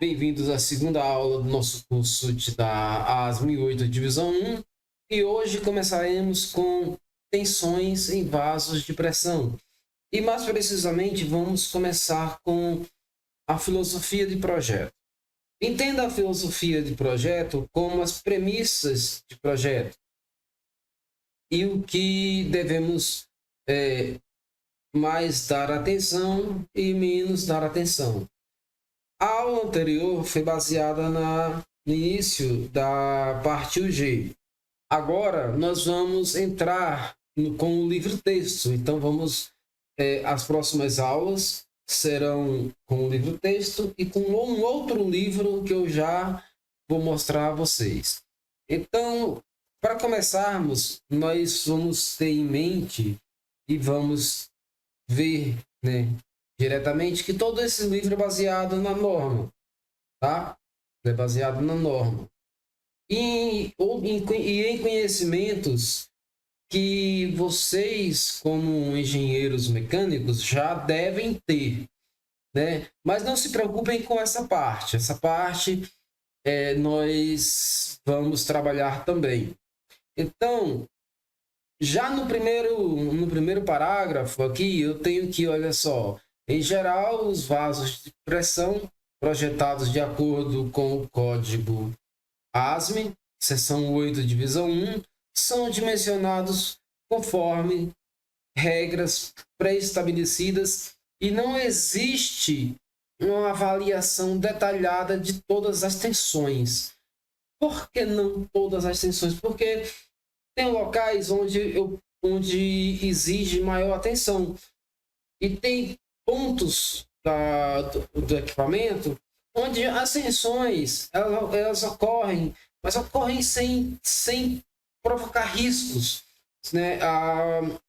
Bem-vindos à segunda aula do nosso curso da AS 1008 Divisão 1 e hoje começaremos com tensões em vasos de pressão. E mais precisamente vamos começar com a filosofia de projeto. Entenda a filosofia de projeto como as premissas de projeto e o que devemos mais dar atenção e menos dar atenção. A aula anterior foi baseada no início da parte UG. Agora nós vamos entrar com o livro-texto. Então as próximas aulas serão com o livro-texto e com um outro livro que eu já vou mostrar a vocês. Então, para começarmos, nós vamos ter em mente e vamos ver, diretamente que todo esse livro é baseado na norma, tá? É baseado na norma. E em conhecimentos que vocês, como engenheiros mecânicos, já devem ter, né? Mas não se preocupem com essa parte. Essa parte nós vamos trabalhar também. Então, já no primeiro parágrafo aqui, eu tenho que, olha só, em geral, os vasos de pressão projetados de acordo com o código ASME, seção 8, divisão 1, são dimensionados conforme regras pré-estabelecidas e não existe uma avaliação detalhada de todas as tensões. Por que não todas as tensões? Porque tem locais onde exige maior atenção e tem pontos do equipamento onde as tensões elas ocorrem, mas ocorrem sem provocar riscos, né?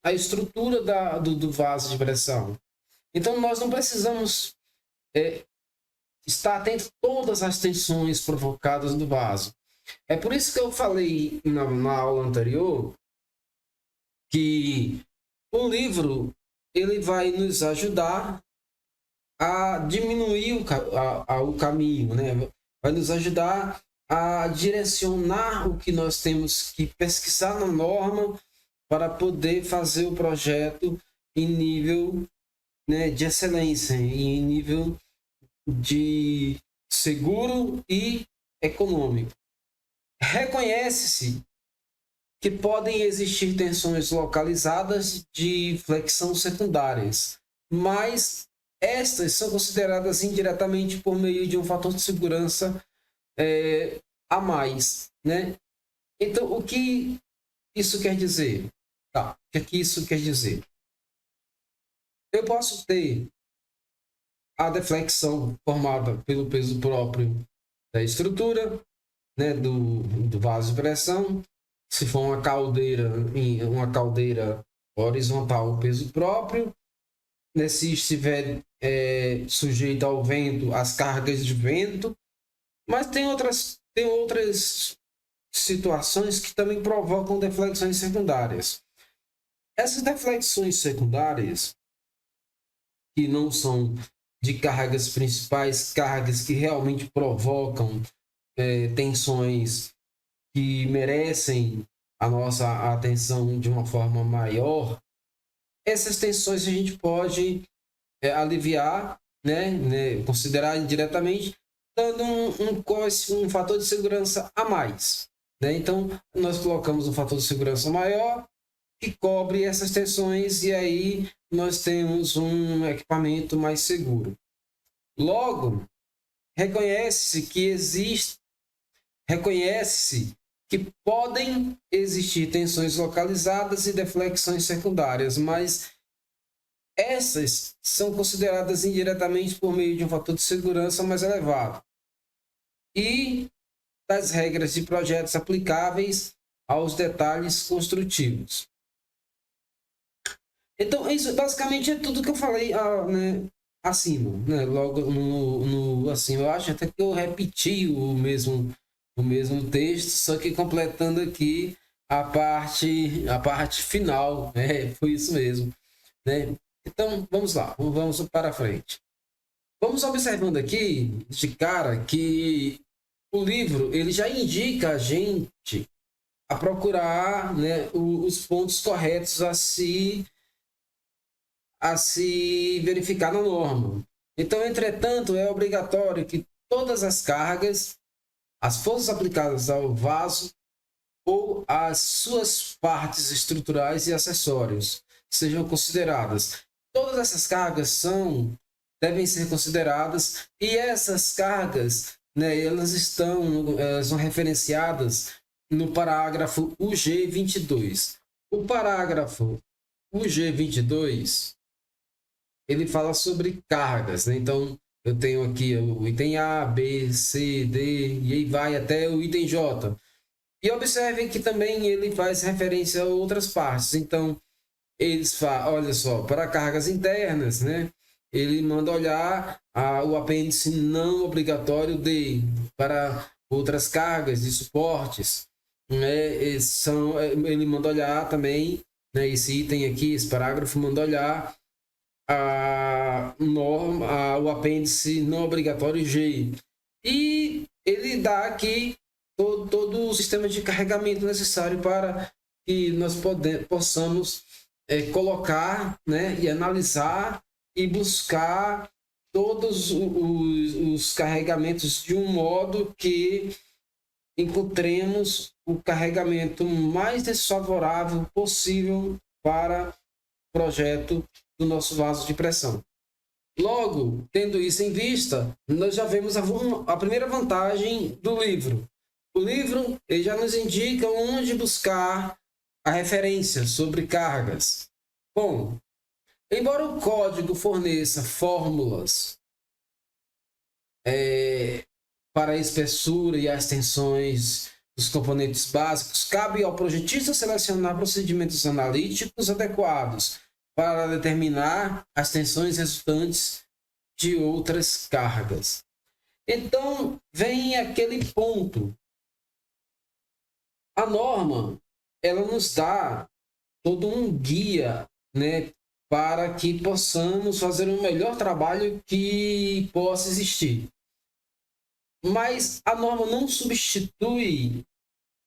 A estrutura do vaso de pressão. Então nós não precisamos estar atento a todas as tensões provocadas no vaso. É por isso que eu falei na aula anterior que o livro ele vai nos ajudar a diminuir o caminho, né? Vai nos ajudar a direcionar o que nós temos que pesquisar na norma para poder fazer o projeto em nível, de excelência, em nível de seguro e econômico. Reconhece-se que podem existir tensões localizadas de flexão secundárias, mas estas são consideradas indiretamente por meio de um fator de segurança a mais, né? Então, o que isso quer dizer? O que isso quer dizer? Eu posso ter a deflexão formada pelo peso próprio da estrutura, do vaso de pressão. Se for uma caldeira horizontal, o peso próprio, se estiver sujeito ao vento, as cargas de vento. Mas tem outras situações que também provocam deflexões secundárias. Essas deflexões secundárias, que não são de cargas principais, cargas que realmente provocam tensões que merecem a nossa atenção de uma forma maior, essas tensões a gente pode aliviar, considerar indiretamente, dando um fator de segurança a mais. Então, nós colocamos um fator de segurança maior que cobre essas tensões e aí nós temos um equipamento mais seguro. Logo, reconhece-se que podem existir tensões localizadas e deflexões secundárias, mas essas são consideradas indiretamente por meio de um fator de segurança mais elevado e das regras de projetos aplicáveis aos detalhes construtivos. Então, isso basicamente é tudo que eu falei acima, logo acima. Eu acho até que eu repeti o mesmo texto, só que completando aqui a parte final, foi isso mesmo, Então, vamos lá, vamos para frente. Vamos observando aqui, de cara, que o livro ele já indica a gente a procurar, né, os pontos corretos a se verificar na norma. Então, entretanto, é obrigatório que todas as cargas, as forças aplicadas ao vaso ou as suas partes estruturais e acessórios sejam consideradas. Todas essas cargas devem ser consideradas, e essas cargas, né, elas são referenciadas no parágrafo UG22. O parágrafo UG22 ele fala sobre cargas, né? Então, eu tenho aqui o item A, B, C, D, e aí vai até o item J. E observem que também ele faz referência a outras partes. Então, olha só, para cargas internas, né? Ele manda olhar o apêndice não obrigatório D. Para outras cargas de suportes, né? Ele manda olhar também, né? Esse item aqui, esse parágrafo, manda olhar o apêndice não obrigatório G. E ele dá aqui todo o sistema de carregamento necessário para que nós possamos colocar, né, e analisar e buscar todos os carregamentos de um modo que encontremos o carregamento mais desfavorável possível para o projeto do nosso vaso de pressão. Logo, tendo isso em vista, nós já vemos a primeira vantagem do livro. O livro ele já nos indica onde buscar a referência sobre cargas. Bom, embora o código forneça fórmulas para a espessura e as tensões dos componentes básicos, cabe ao projetista selecionar procedimentos analíticos adequados para determinar as tensões resultantes de outras cargas. Então, vem aquele ponto. A norma, ela nos dá todo um guia, né, para que possamos fazer o melhor trabalho que possa existir. Mas a norma não substitui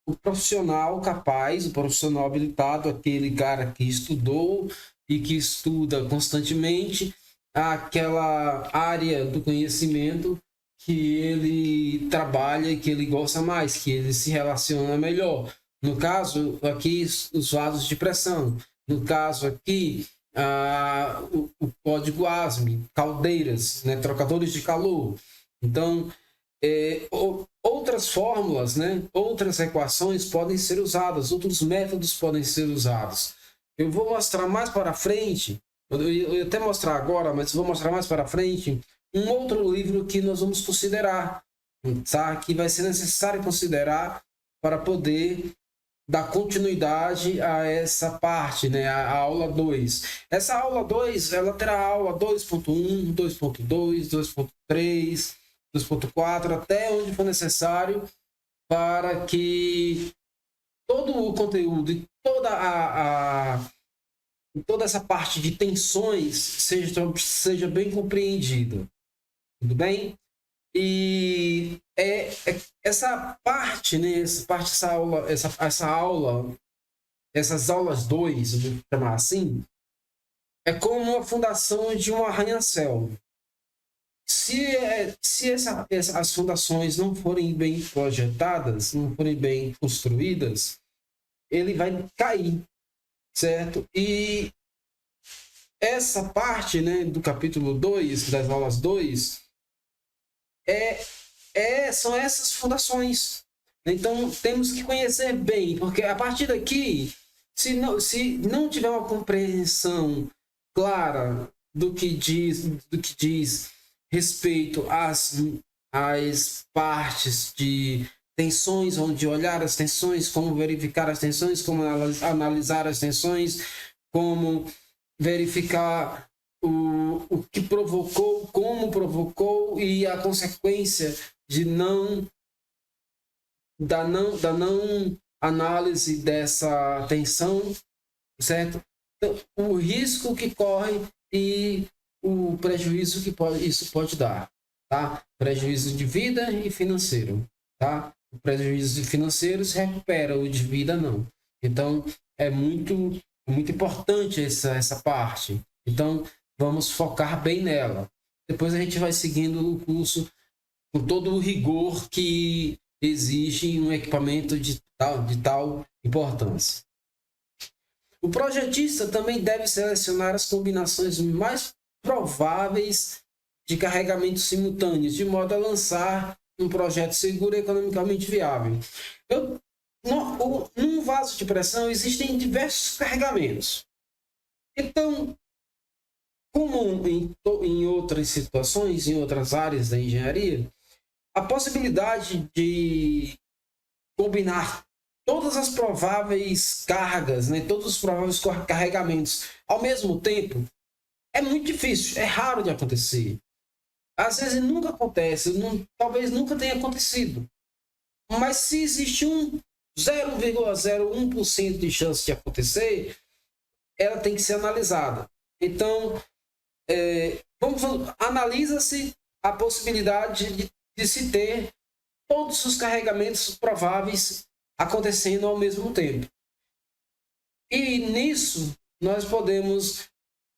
o profissional capaz, o profissional habilitado, aquele cara que estudou e que estuda constantemente aquela área do conhecimento que ele trabalha e que ele gosta mais, que ele se relaciona melhor. No caso aqui, os vasos de pressão. No caso aqui, o código ASME, caldeiras, né, trocadores de calor. Então, outras fórmulas, né, outras equações podem ser usadas, outros métodos podem ser usados. Eu vou mostrar mais para frente, eu ia até mostrar agora, mas vou mostrar mais para frente, um outro livro que nós vamos considerar, tá? Que vai ser necessário considerar para poder dar continuidade a essa parte, né? A aula 2. Essa aula 2, ela terá a aula 2.1, 2.2, 2.3, 2.4, até onde for necessário, para que todo o conteúdo e toda essa parte de tensões seja bem compreendida. Tudo bem? E essa parte, né, essas aulas 2, vou chamar assim, é como a fundação de um arranha-céu. Se as fundações não forem bem projetadas, não forem bem construídas, ele vai cair, certo? E essa parte, né, do capítulo 2, das aulas 2, são essas fundações. Então, temos que conhecer bem, porque a partir daqui, se não tiver uma compreensão clara do que diz respeito às partes de tensões, onde olhar as tensões, como verificar as tensões, como analisar as tensões, como verificar o que provocou, como provocou e a consequência da não análise dessa tensão, certo? Então, o risco que corre e o prejuízo que isso pode dar, tá? Prejuízo de vida e financeiro, tá? O prejuízo financeiro se recupera, o de vida não. Então, é muito importante essa parte. Então, vamos focar bem nela. Depois a gente vai seguindo o curso com todo o rigor que exige um equipamento de tal importância. O projetista também deve selecionar as combinações mais prováveis de carregamentos simultâneos, de modo a lançar um projeto seguro e economicamente viável. Num vaso de pressão existem diversos carregamentos. Então, como em outras situações, em outras áreas da engenharia, a possibilidade de combinar todas as prováveis cargas, né, todos os prováveis carregamentos ao mesmo tempo é muito difícil, é raro de acontecer. Às vezes nunca acontece, talvez nunca tenha acontecido. Mas se existe 0,01% de chance de acontecer, ela tem que ser analisada. Então, analisa-se a possibilidade de se ter todos os carregamentos prováveis acontecendo ao mesmo tempo. E nisso, nós podemos,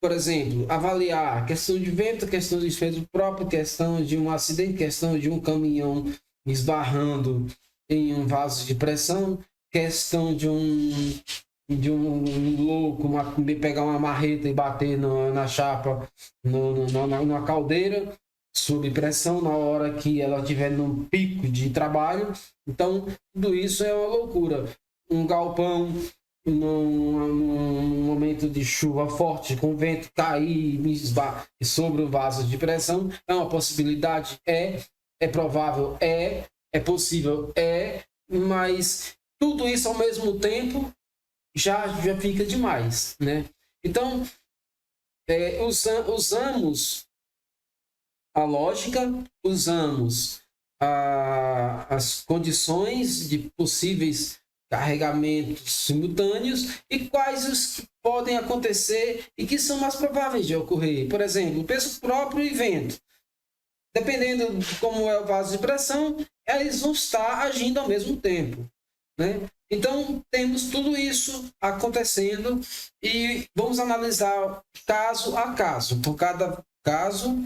por exemplo, avaliar questão de vento, questão de efeito próprio, questão de um acidente, questão de um caminhão esbarrando em um vaso de pressão, questão de um louco pegar uma marreta e bater na chapa, numa caldeira, sob pressão, na hora que ela estiver num pico de trabalho. Então, tudo isso é uma loucura. Um galpão, num momento de chuva forte, com vento cair sobre o vaso de pressão, é uma possibilidade? É provável? É possível? Mas tudo isso ao mesmo tempo já fica demais, né? Então, usamos a lógica, usamos as condições de possíveis carregamentos simultâneos e quais os que podem acontecer e que são mais prováveis de ocorrer. Por exemplo, peso próprio e vento. Dependendo de como é o vaso de pressão, eles vão estar agindo ao mesmo tempo, né? Então, temos tudo isso acontecendo e vamos analisar caso a caso. Por cada caso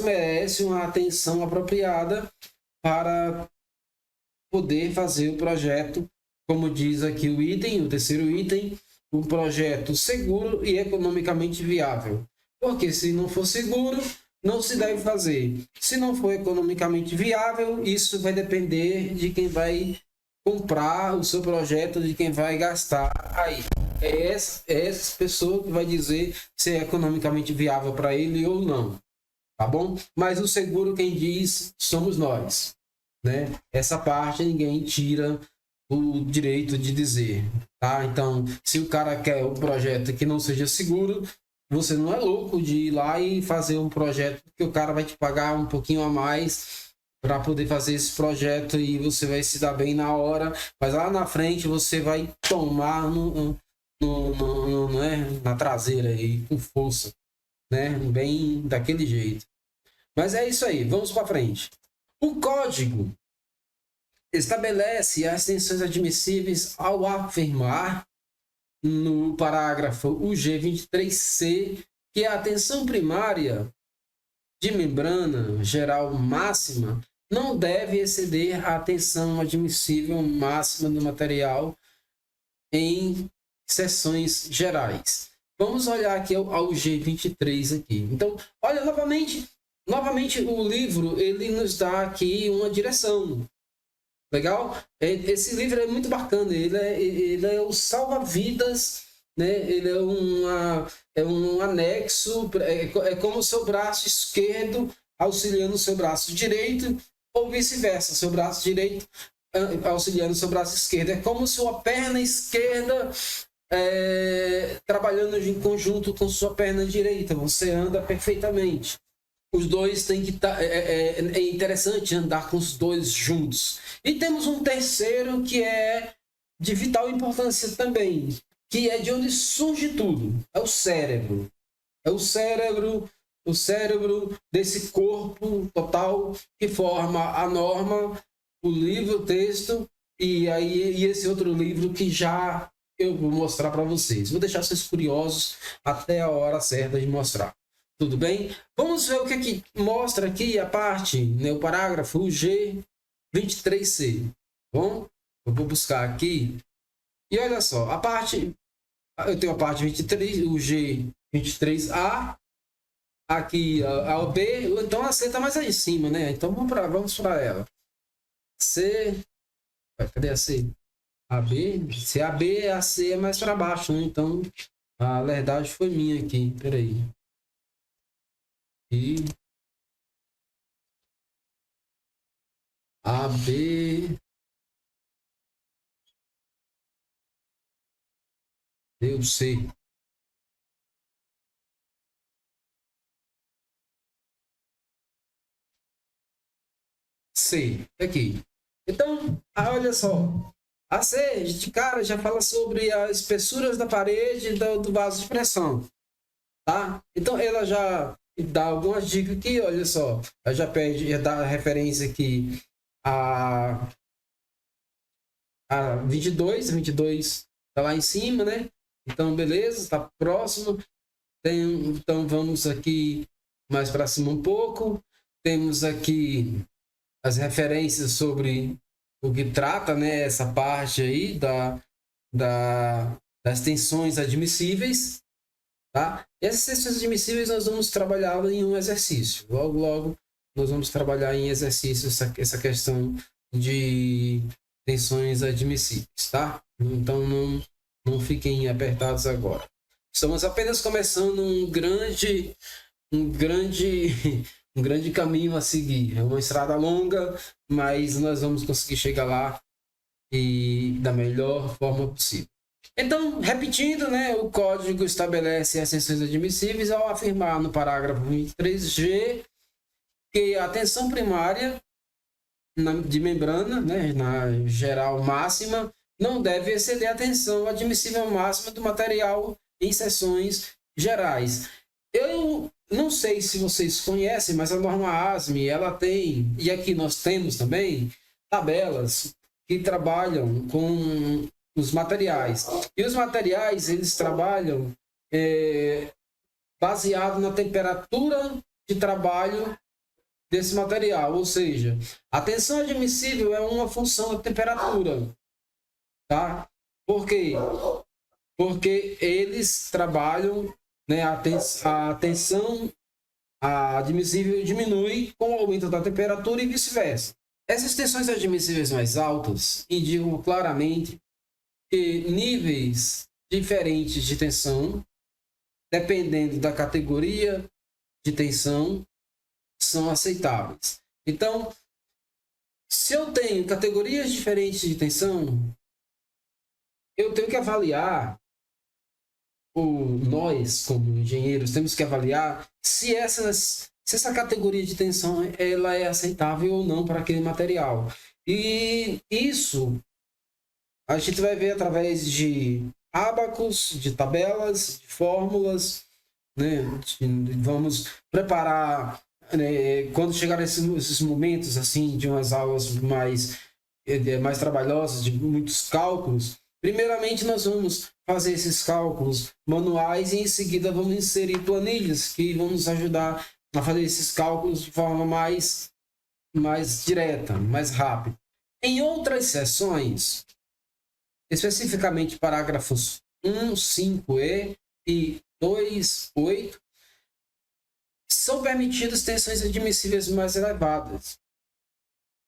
merece uma atenção apropriada para poder fazer o projeto, como diz aqui o terceiro item, um projeto seguro e economicamente viável. Porque se não for seguro, não se deve fazer. Se não for economicamente viável, isso vai depender de quem vai comprar o seu projeto, de quem vai gastar aí. É essa pessoa que vai dizer se é economicamente viável para ele ou não, tá bom? Mas o seguro quem diz somos nós, né? Essa parte ninguém tira o direito de dizer, tá? Então, se o cara quer um projeto que não seja seguro, você não é louco de ir lá e fazer um projeto que o cara vai te pagar um pouquinho a mais para poder fazer esse projeto e você vai se dar bem na hora, mas lá na frente você vai tomar né, na traseira aí, com força, né? Bem daquele jeito. Mas é isso aí, vamos para frente. O código estabelece as tensões admissíveis ao afirmar no parágrafo UG23C que a tensão primária de membrana geral máxima não deve exceder a tensão admissível máxima do material em seções gerais. Vamos olhar aqui ao G23 aqui. Então, olha, novamente o livro ele nos dá aqui uma direção. Legal? Esse livro é muito bacana. Ele é o salva-vidas, né? Ele é um anexo. É como o seu braço esquerdo auxiliando o seu braço direito, ou vice-versa, seu braço direito auxiliando o seu braço esquerdo. É como sua perna esquerda trabalhando em conjunto com sua perna direita. Você anda perfeitamente. Os dois têm que estar. É interessante andar com os dois juntos. E temos um terceiro que é de vital importância também, que é de onde surge tudo. É o cérebro. É o cérebro desse corpo total que forma a norma, o livro, o texto e esse outro livro que já eu vou mostrar para vocês. Vou deixar vocês curiosos até a hora certa de mostrar. Tudo bem? Vamos ver o que, que mostra aqui a parte, né, o parágrafo, o G23C. Bom, eu vou buscar aqui. E olha só, a parte, eu tenho a parte 23, o G23A, aqui a B, então a C está mais aí em cima, né? Então vamos para ela. C, cadê a C? A B, se a B, a C é mais para baixo, né? Então a verdade foi minha aqui, peraí. E A, B, deu C. C, aqui. Então, olha só. A C, de cara, já fala sobre as espessuras da parede do vaso de pressão, tá? Então, ela já dá algumas dicas aqui, olha só. Ela já dá referência aqui a 22 tá lá em cima, né? Então, beleza, tá próximo. Então, vamos aqui mais para cima um pouco. Temos aqui as referências sobre o que trata, né, essa parte aí das tensões admissíveis, tá? E essas tensões admissíveis nós vamos trabalhar em um exercício. Logo nós vamos trabalhar em exercício essa questão de tensões admissíveis, tá? Então não fiquem apertados agora. Estamos apenas começando um grande um grande caminho a seguir. É uma estrada longa, mas nós vamos conseguir chegar lá e da melhor forma possível. Então, repetindo, né, o código estabelece as tensões admissíveis ao afirmar no parágrafo 23G que a tensão primária de membrana, né, na geral máxima, não deve exceder a tensão admissível máxima do material em seções gerais. Eu não sei se vocês conhecem, mas a norma ASME, ela tem, e aqui nós temos também, tabelas que trabalham com os materiais. E os materiais, eles trabalham baseado na temperatura de trabalho desse material, ou seja, a tensão admissível é uma função da temperatura, tá? Por quê? Porque eles trabalham, né, a tensão admissível diminui com o aumento da temperatura e vice-versa. Essas tensões admissíveis mais altas indicam claramente que níveis diferentes de tensão, dependendo da categoria de tensão, são aceitáveis. Então, se eu tenho categorias diferentes de tensão, eu tenho que avaliar, ou nós, como engenheiros, temos que avaliar se essa categoria de tensão ela é aceitável ou não para aquele material. E isso a gente vai ver através de ábacos, de tabelas, de fórmulas, né? Vamos preparar, né, quando chegar esses momentos assim de umas aulas mais trabalhosas, de muitos cálculos. Primeiramente, nós vamos fazer esses cálculos manuais e em seguida vamos inserir planilhas que vão nos ajudar a fazer esses cálculos de forma mais direta, mais rápida. Em outras seções, especificamente parágrafos 1, 5e e 2, 8, são permitidas tensões admissíveis mais elevadas,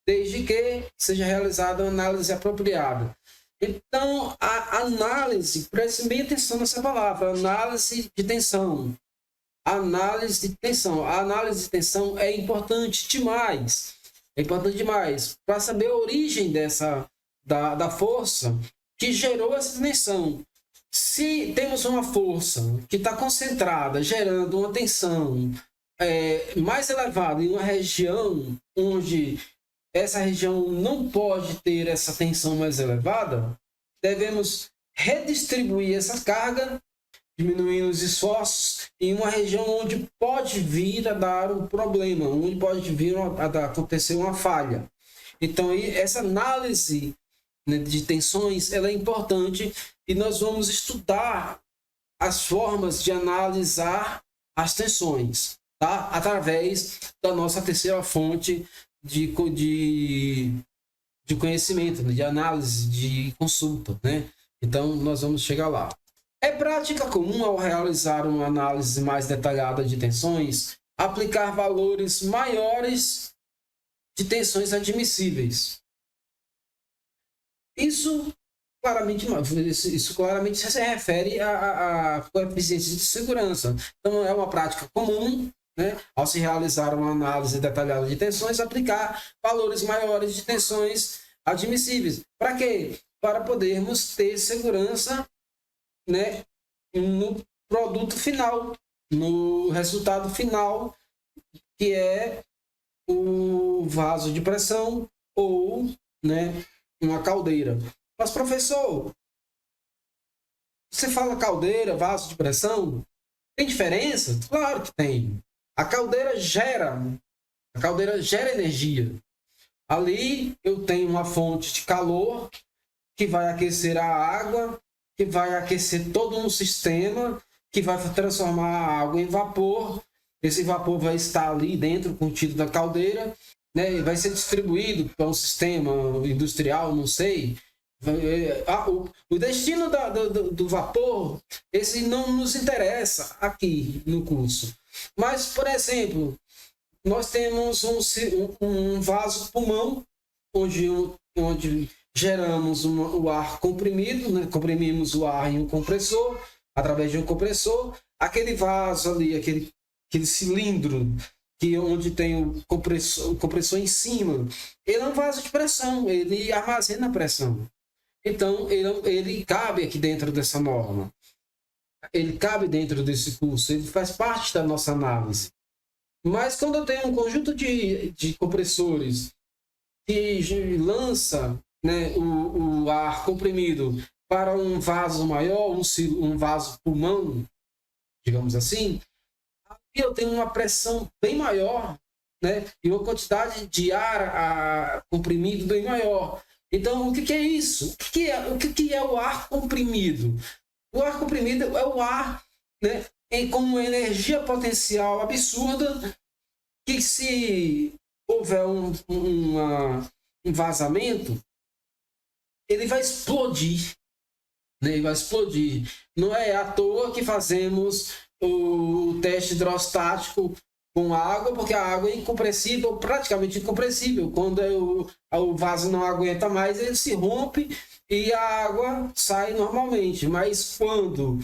desde que seja realizada uma análise apropriada. Então, a análise, preste bem atenção nessa palavra, análise de tensão. Análise de tensão. A análise de tensão é importante demais. É importante demais para saber a origem da força que gerou essa tensão. Se temos uma força que está concentrada, gerando uma tensão mais elevada em uma região onde essa região não pode ter essa tensão mais elevada, devemos redistribuir essa carga diminuindo os esforços em uma região onde pode vir a dar um problema, onde pode vir a acontecer uma falha. Então, essa análise, né, de tensões, ela é importante, e nós vamos estudar as formas de analisar as tensões, tá? Através da nossa terceira fonte de conhecimento, de análise, de consulta, né? Então, nós vamos chegar lá. É prática comum, ao realizar uma análise mais detalhada de tensões, aplicar valores maiores de tensões admissíveis. Isso claramente se refere a coeficientes de segurança. Então, é uma prática comum, né, ao se realizar uma análise detalhada de tensões, aplicar valores maiores de tensões admissíveis. Para quê? Para podermos ter segurança, né, no produto final, no resultado final, que é o vaso de pressão ou, né, uma caldeira. Mas, professor, você fala caldeira, vaso de pressão, tem diferença? Claro que tem. A caldeira gera energia. Ali eu tenho uma fonte de calor que vai aquecer a água, que vai aquecer todo um sistema, que vai transformar a água em vapor. Esse vapor vai estar ali dentro, contido da caldeira, né? Vai ser distribuído para um sistema industrial, não sei. O destino do vapor, esse não nos interessa aqui no curso. Mas, por exemplo, nós temos um vaso pulmão, onde geramos o ar comprimido, né? Comprimimos o ar em um compressor, através de um compressor. Aquele vaso ali, aquele cilindro, onde tem o compressor em cima, ele é um vaso de pressão, ele armazena pressão. Então, ele cabe aqui dentro dessa norma. Ele cabe dentro desse curso, ele faz parte da nossa análise. Mas quando eu tenho um conjunto de compressores que lança, né, o ar comprimido para um vaso maior, um vaso pulmão, digamos assim, eu tenho uma pressão bem maior, né, e uma quantidade de ar comprimido bem maior. Então, o que é isso? O que é o ar comprimido? O ar comprimido é o ar, né, com uma energia potencial absurda, que se houver um vazamento, ele vai explodir. Né? Ele vai explodir. Não é à toa que fazemos o teste hidrostático com água, porque a água é incompressível, praticamente incompressível. Quando o vaso não aguenta mais, ele se rompe e a água sai normalmente. Mas quando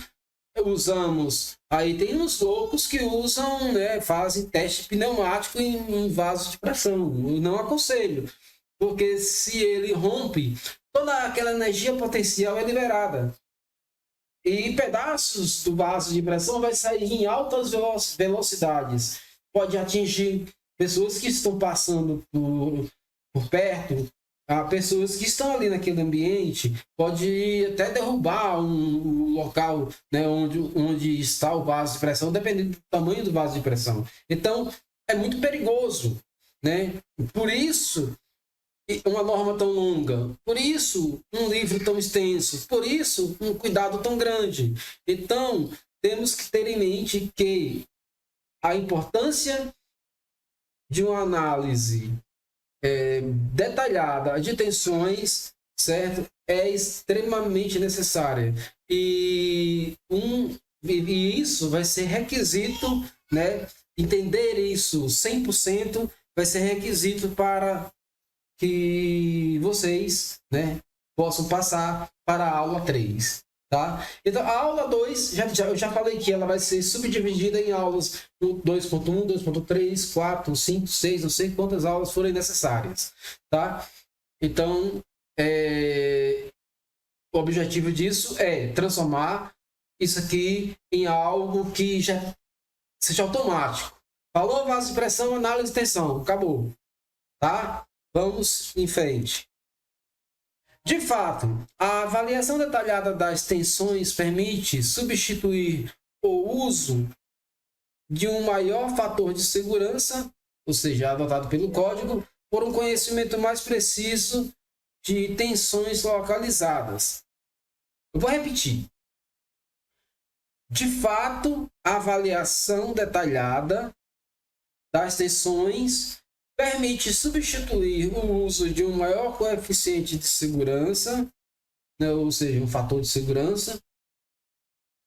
usamos, aí tem uns loucos que usam, né, fazem teste pneumático em vaso de pressão. Eu não aconselho, porque se ele rompe, toda aquela energia potencial é liberada. E pedaços do vaso de pressão vai sair em altas velocidades. Pode atingir pessoas que estão passando por perto, pessoas que estão ali naquele ambiente, pode até derrubar um local, né, onde está o vaso de pressão, dependendo do tamanho do vaso de pressão. Então, é muito perigoso, né? Por isso, uma norma tão longa, por isso um livro tão extenso, por isso um cuidado tão grande. Então, temos que ter em mente que a importância de uma análise detalhada de tensões, certo, é extremamente necessária. E isso vai ser requisito, né? Entender isso 100% vai ser requisito para que vocês, né, possam passar para a aula 3, tá? Então, a aula 2, eu já falei que ela vai ser subdividida em aulas 2.1, 2.3, 4, 5, 6, não sei quantas aulas forem necessárias, tá? Então, o objetivo disso é transformar isso aqui em algo que já seja automático. Falou vaso de pressão, análise de tensão, acabou, tá? Vamos em frente. De fato, a avaliação detalhada das tensões permite substituir o uso de um maior fator de segurança, ou seja, adotado pelo código, por um conhecimento mais preciso de tensões localizadas. Eu vou repetir. De fato, a avaliação detalhada das tensões permite substituir o uso de um maior coeficiente de segurança, né, ou seja, um fator de segurança,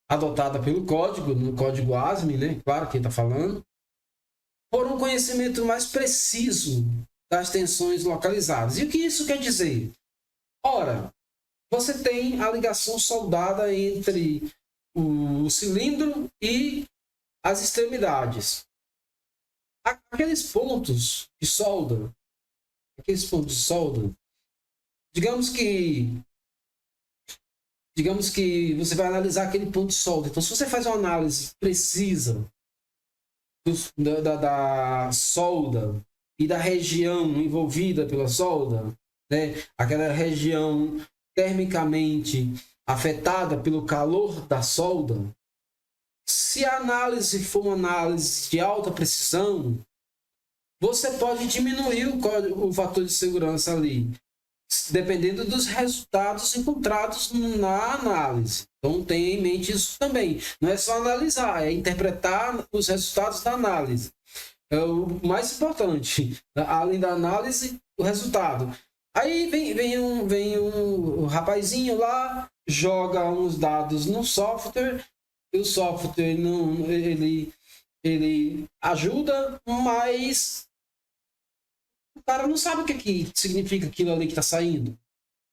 adotada pelo código, no código ASME, né, claro que está falando, por um conhecimento mais preciso das tensões localizadas. E o que isso quer dizer? Ora, você tem a ligação soldada entre o cilindro e as extremidades. Aqueles pontos de solda, digamos que você vai analisar aquele ponto de solda. Então, se você faz uma análise precisa da solda e da região envolvida pela solda, né? Aquela região termicamente afetada pelo calor da solda, se a análise for uma análise de alta precisão, você pode diminuir o fator de segurança ali, dependendo dos resultados encontrados na análise. Então, tenha em mente isso também. Não é só analisar, é interpretar os resultados da análise. É o mais importante, além da análise, o resultado. Aí vem um rapazinho lá, joga uns dados no software, e o software não, ele ajuda, mas o cara não sabe o que significa aquilo ali que está saindo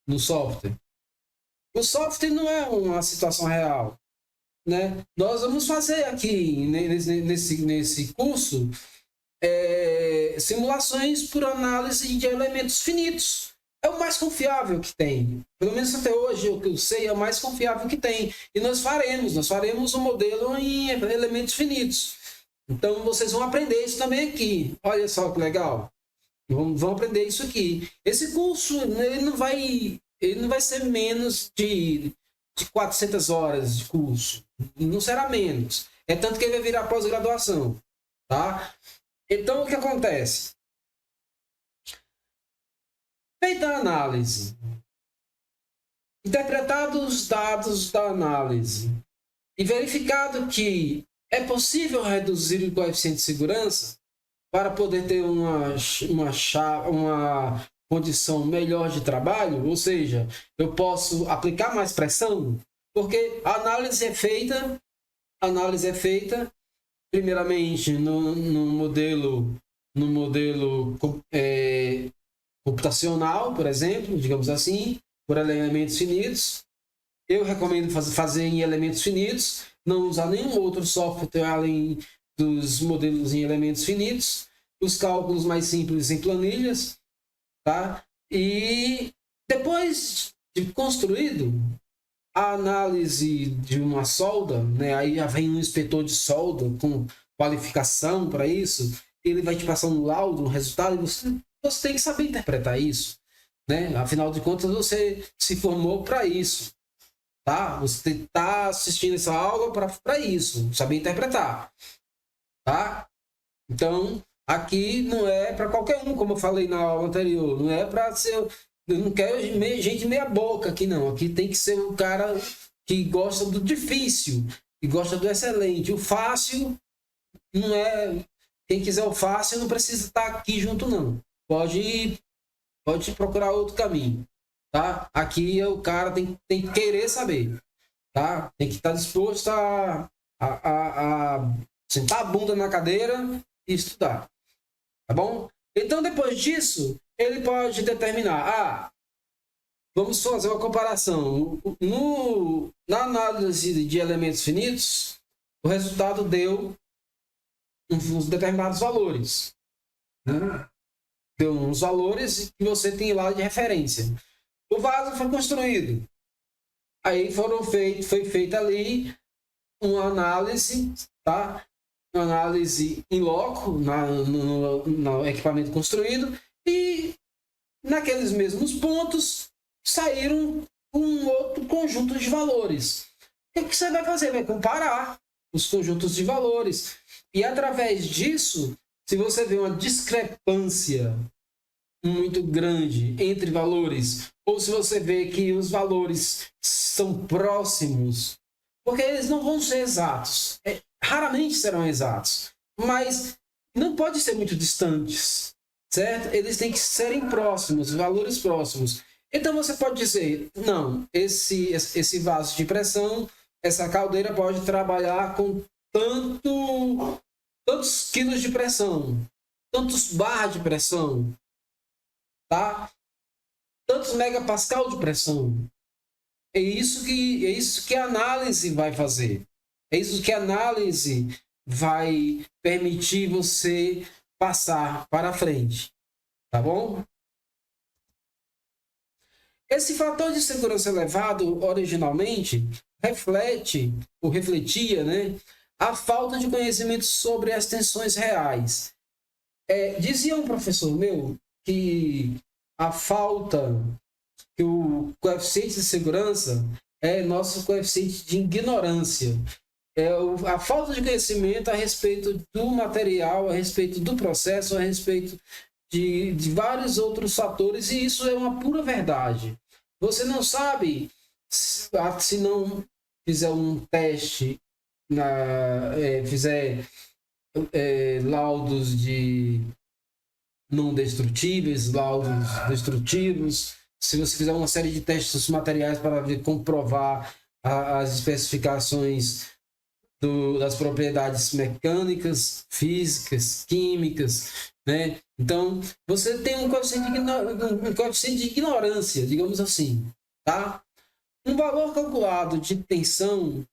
no software. O software não é uma situação real, né? Nós vamos fazer aqui nesse curso simulações por análise de elementos finitos. É o mais confiável que tem. Pelo menos até hoje, o que eu sei é o mais confiável que tem. E nós faremos um modelo em elementos finitos. Então, vocês vão aprender isso também aqui. Olha só que legal. Vão aprender isso aqui. Esse curso, ele não vai ser menos de 400 horas de curso. Não será menos. É tanto que ele vai virar pós-graduação. Tá? Então, o que acontece? Feita a análise, interpretados os dados da análise e verificado que é possível reduzir o coeficiente de segurança para poder ter uma condição melhor de trabalho, ou seja, eu posso aplicar mais pressão, porque a análise é feita primeiramente no modelo computacional, por exemplo, digamos assim, por elementos finitos. Eu recomendo fazer em elementos finitos, não usar nenhum outro software além dos modelos em elementos finitos, os cálculos mais simples em planilhas, tá? E depois de construído, a análise de uma solda, né? Aí já vem um inspetor de solda com qualificação para isso, ele vai te passar um laudo, um resultado, e você tem que saber interpretar isso, né? Afinal de contas, você se formou para isso, tá? Você está assistindo essa aula para isso, saber interpretar, tá? Então, aqui não é para qualquer um, como eu falei na aula anterior, não é para ser... Eu não quero gente meia boca aqui, não. Aqui tem que ser um cara que gosta do difícil, que gosta do excelente. O fácil não é... Quem quiser o fácil não precisa estar aqui junto, não. Pode procurar outro caminho, tá? Aqui o cara tem que querer saber, tá? Tem que estar disposto a sentar a bunda na cadeira e estudar, tá bom? Então, depois disso, ele pode determinar, vamos fazer uma comparação. Na análise de elementos finitos, o resultado deu uns determinados valores, né? Deu uns valores que você tem lá de referência. O vaso foi construído. Aí foi feita ali uma análise, tá? Uma análise in loco no equipamento construído, e naqueles mesmos pontos saíram um outro conjunto de valores. O que você vai fazer? Vai comparar os conjuntos de valores. E através disso, se você vê uma discrepância muito grande entre valores, ou se você vê que os valores são próximos, porque eles não vão ser exatos, raramente serão exatos, mas não pode ser muito distantes, certo? Eles têm que serem próximos, valores próximos. Então você pode dizer, não, esse vaso de pressão, essa caldeira pode trabalhar com tantos quilos de pressão, tantos bar de pressão, tá? Tantos megapascal de pressão. É isso que a análise vai fazer. É isso que a análise vai permitir você passar para frente, tá bom? Esse fator de segurança elevado, originalmente, refletia, né, a falta de conhecimento sobre as tensões reais. Dizia um professor meu que que o coeficiente de segurança é nosso coeficiente de ignorância. A falta de conhecimento a respeito do material, a respeito do processo, a respeito de vários outros fatores, e isso é uma pura verdade. Você não sabe, se não fizer um teste, fizer laudos de não destrutíveis, laudos destrutivos, se você fizer uma série de testes materiais para comprovar as especificações das propriedades mecânicas, físicas, químicas, né? Então, você tem um coeficiente de ignorância, digamos assim, tá? Um valor calculado de tensão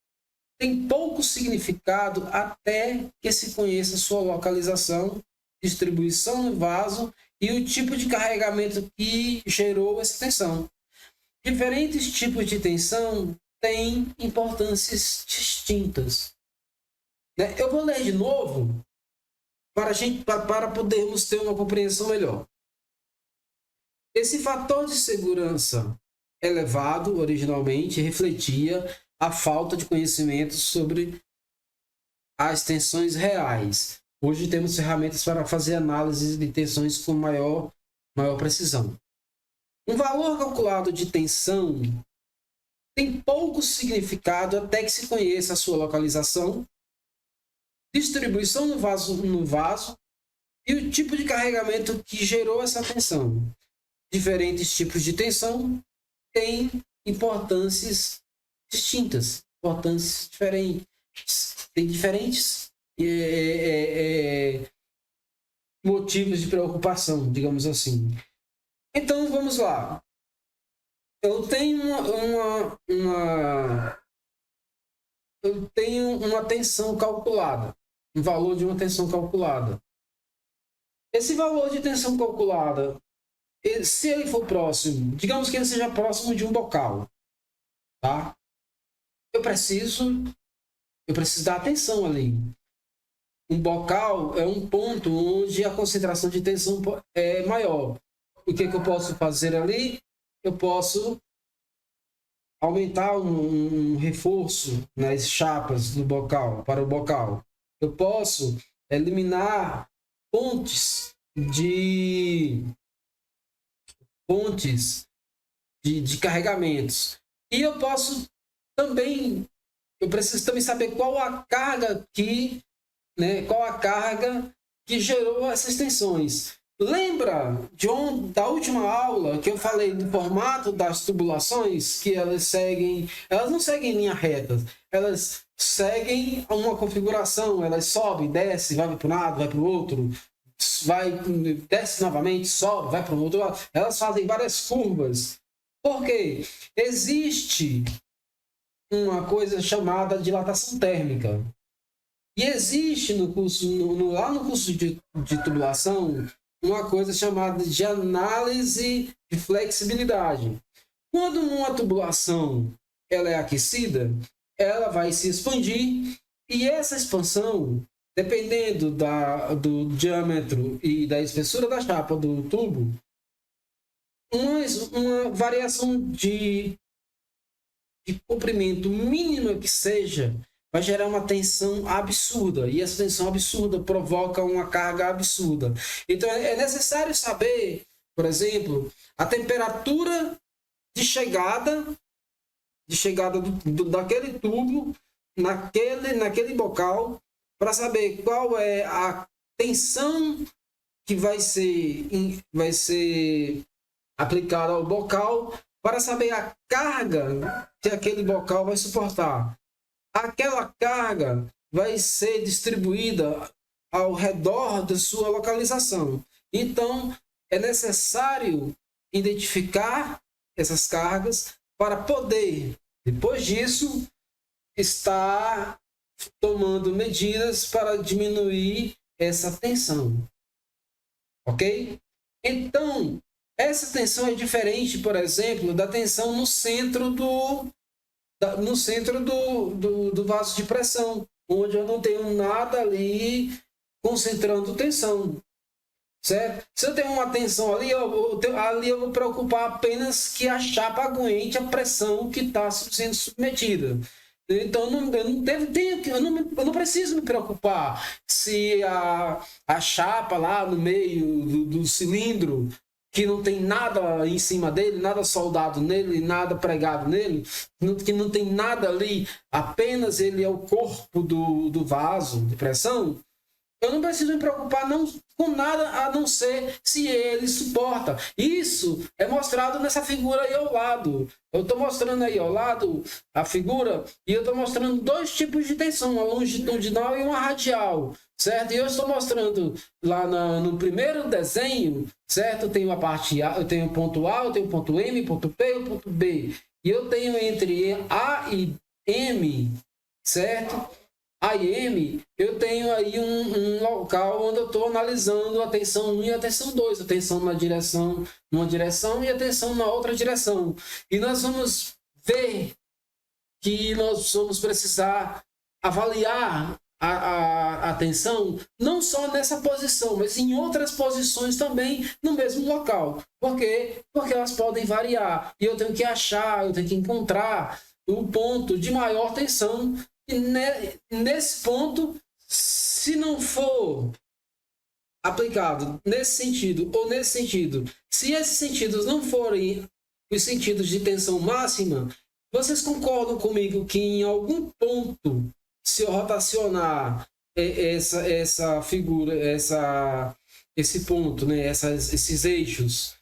tem pouco significado até que se conheça sua localização, distribuição no vaso e o tipo de carregamento que gerou essa tensão. Diferentes tipos de tensão têm importâncias distintas. Eu vou ler de novo para podermos ter uma compreensão melhor. Esse fator de segurança elevado, originalmente, refletia a falta de conhecimento sobre as tensões reais. Hoje temos ferramentas para fazer análise de tensões com maior precisão. Um valor calculado de tensão tem pouco significado até que se conheça a sua localização, distribuição no vaso e o tipo de carregamento que gerou essa tensão. Diferentes tipos de tensão têm importâncias distintas, importâncias diferentes. Tem diferentes motivos de preocupação, digamos assim. Então, vamos lá. Eu tenho uma tensão calculada, um valor de uma tensão calculada. Esse valor de tensão calculada, se ele for próximo, digamos que ele seja próximo de um bocal, tá? Eu preciso dar atenção ali. Um bocal é um ponto onde a concentração de tensão é maior. O que eu posso fazer ali? Eu posso aumentar um reforço nas chapas do bocal, para o bocal. Eu posso eliminar pontes de carregamentos. E eu preciso também saber qual a carga que gerou essas tensões. Lembra da última aula que eu falei do formato das tubulações, que elas não seguem em linha reta, elas seguem uma configuração, elas sobem, desce, vai para um lado, vai para o outro, desce novamente, sobe, vai para o outro lado. Elas fazem várias curvas. Por quê? Existe uma coisa chamada dilatação térmica. E existe lá no curso de tubulação uma coisa chamada de análise de flexibilidade. Quando uma tubulação ela é aquecida, ela vai se expandir e essa expansão, dependendo do diâmetro e da espessura da chapa do tubo, uma variação de comprimento mínima que seja, vai gerar uma tensão absurda. E essa tensão absurda provoca uma carga absurda. Então, é necessário saber, por exemplo, a temperatura de chegada daquele tubo, naquele bocal, para saber qual é a tensão que vai ser aplicada ao bocal, para saber a carga que aquele bocal vai suportar. Aquela carga vai ser distribuída ao redor da sua localização. Então, é necessário identificar essas cargas para poder, depois disso, estar tomando medidas para diminuir essa tensão. Ok? Então, essa tensão é diferente, por exemplo, da tensão no centro do vaso de pressão, onde eu não tenho nada ali concentrando tensão. Certo? Se eu tenho uma tensão ali, eu vou preocupar apenas que a chapa aguente a pressão que está sendo submetida. Então, eu não preciso me preocupar se a chapa lá no meio do cilindro, que não tem nada em cima dele, nada soldado nele, nada pregado nele, que não tem nada ali, apenas ele é o corpo do vaso de pressão, eu não preciso me preocupar com nada a não ser se ele suporta. Isso é mostrado nessa figura aí ao lado. Eu estou mostrando aí ao lado a figura e eu estou mostrando dois tipos de tensão, uma longitudinal e uma radial, certo? E eu estou mostrando lá no primeiro desenho, certo? Eu tenho a parte A, eu tenho o ponto A, eu tenho o ponto M, ponto P e o ponto B. E eu tenho entre A e M, certo? A e M, eu tenho aí um local onde eu estou analisando a tensão 1 e a tensão 2, a tensão numa direção e a tensão na outra direção. E nós vamos ver que nós vamos precisar avaliar a tensão não só nessa posição, mas em outras posições também no mesmo local. Por quê? Porque elas podem variar. E eu tenho que encontrar o ponto de maior tensão. E nesse ponto, se não for aplicado nesse sentido ou nesse sentido, se esses sentidos não forem os sentidos de tensão máxima, vocês concordam comigo que em algum ponto, se eu rotacionar essa figura, esse ponto, né, esses eixos,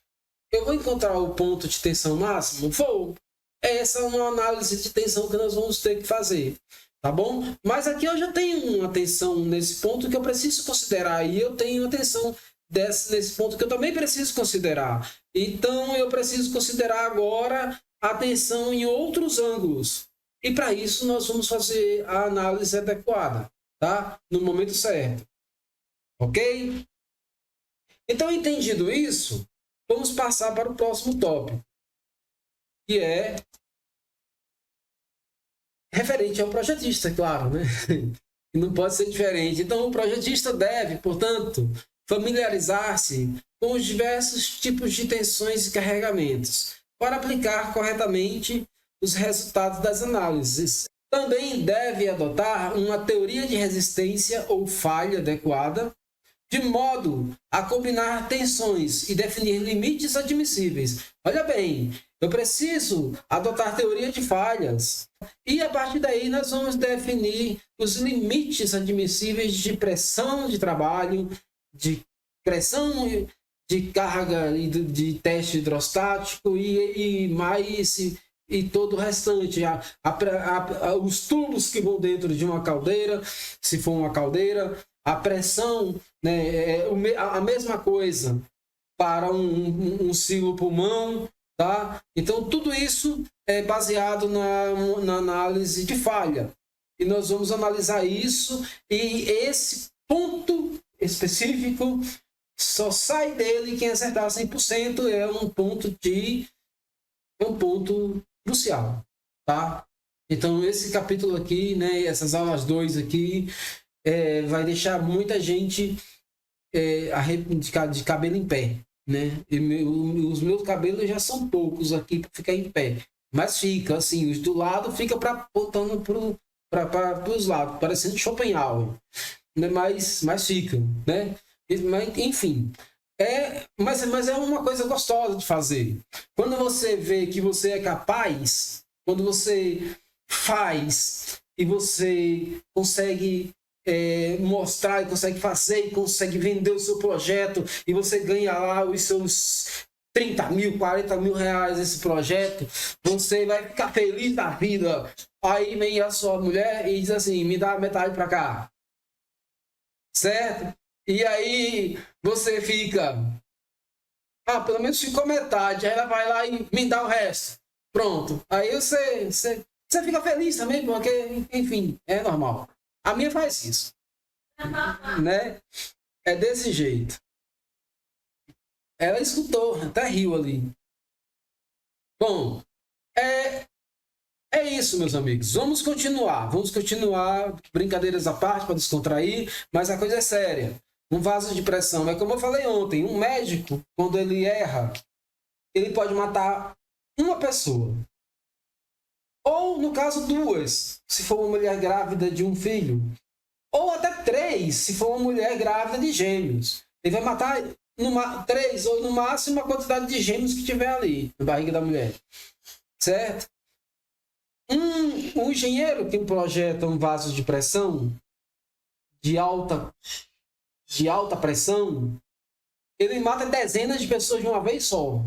eu vou encontrar o ponto de tensão máximo? Vou. Essa é uma análise de tensão que nós vamos ter que fazer. Tá bom? Mas aqui eu já tenho uma tensão nesse ponto que eu preciso considerar. E eu tenho uma tensão nesse ponto que eu também preciso considerar. Então, eu preciso considerar agora a tensão em outros ângulos. E para isso, nós vamos fazer a análise adequada, tá? No momento certo. Ok? Então, entendido isso, vamos passar para o próximo tópico, que é referente ao projetista, claro, né? Não pode ser diferente. Então, o projetista deve, portanto, familiarizar-se com os diversos tipos de tensões e carregamentos para aplicar corretamente os resultados das análises. Também deve adotar uma teoria de resistência ou falha adequada, de modo a combinar tensões e definir limites admissíveis. Olha bem, eu preciso adotar teoria de falhas e a partir daí nós vamos definir os limites admissíveis de pressão de trabalho, de pressão de carga e de teste hidrostático e todo o restante, os tubos que vão dentro de uma caldeira, se for uma caldeira, a pressão, né, a mesma coisa para um silo pulmão, tá? Então, tudo isso é baseado na análise de falha. E nós vamos analisar isso e esse ponto específico só sai dele quem acertar 100%, é um ponto crucial, tá? Então, esse capítulo aqui, né, essas aulas 2 aqui, vai deixar muita gente de cabelo em pé, né? Os meus cabelos já são poucos aqui para ficar em pé. Mas fica, assim, os do lado fica apontando para os lados, parecendo Schopenhauer. Né? Mas fica, né? Mas, enfim. Mas é uma coisa gostosa de fazer. Quando você vê que você é capaz, quando você faz e você consegue mostrar, e consegue fazer, e consegue vender o seu projeto, e você ganha lá os seus 30 mil, 40 mil reais esse projeto, você vai ficar feliz da vida. Aí vem a sua mulher e diz assim, me dá metade para cá. Certo? E aí você fica, pelo menos ficou metade, aí ela vai lá e me dá o resto. Pronto. Aí você fica feliz também, porque, enfim, é normal. A minha faz isso. Né? É desse jeito. Ela escutou, até riu ali. Bom, é isso, meus amigos. Vamos continuar. Brincadeiras à parte para descontrair, mas a coisa é séria. Um vaso de pressão, é como eu falei ontem, um médico, quando ele erra, ele pode matar uma pessoa. Ou, no caso, duas, se for uma mulher grávida de um filho. Ou até três, se for uma mulher grávida de gêmeos. Ele vai matar três, ou no máximo a quantidade de gêmeos que tiver ali, na barriga da mulher. Certo? Um engenheiro que projeta um vaso de pressão de alta pressão, ele mata dezenas de pessoas de uma vez só,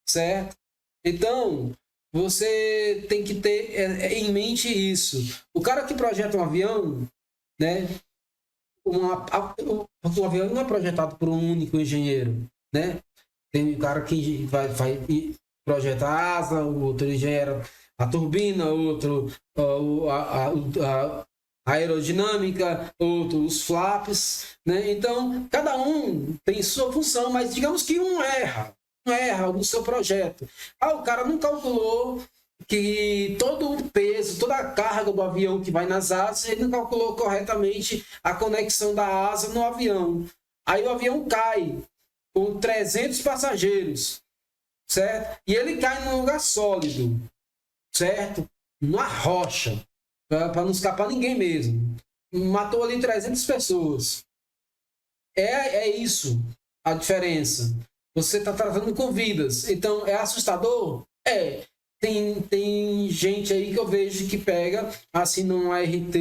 certo? Então, você tem que ter em mente isso. O cara que projeta um avião, né? O avião não é projetado por um único engenheiro, né? Tem um cara que vai projetar a asa, o outro engenheiro a turbina, outro a aerodinâmica, outro os flaps, né? Então, cada um tem sua função, mas digamos que um erra no seu projeto. O cara não calculou que todo o peso, toda a carga do avião que vai nas asas, ele não calculou corretamente a conexão da asa no avião. Aí o avião cai com 300 passageiros, certo? E ele cai num lugar sólido, certo? Numa rocha, para não escapar ninguém mesmo. Matou ali 300 pessoas. É isso a diferença. Você está tratando com vidas. Então, é assustador? Tem gente aí que eu vejo que pega, assim, num ART,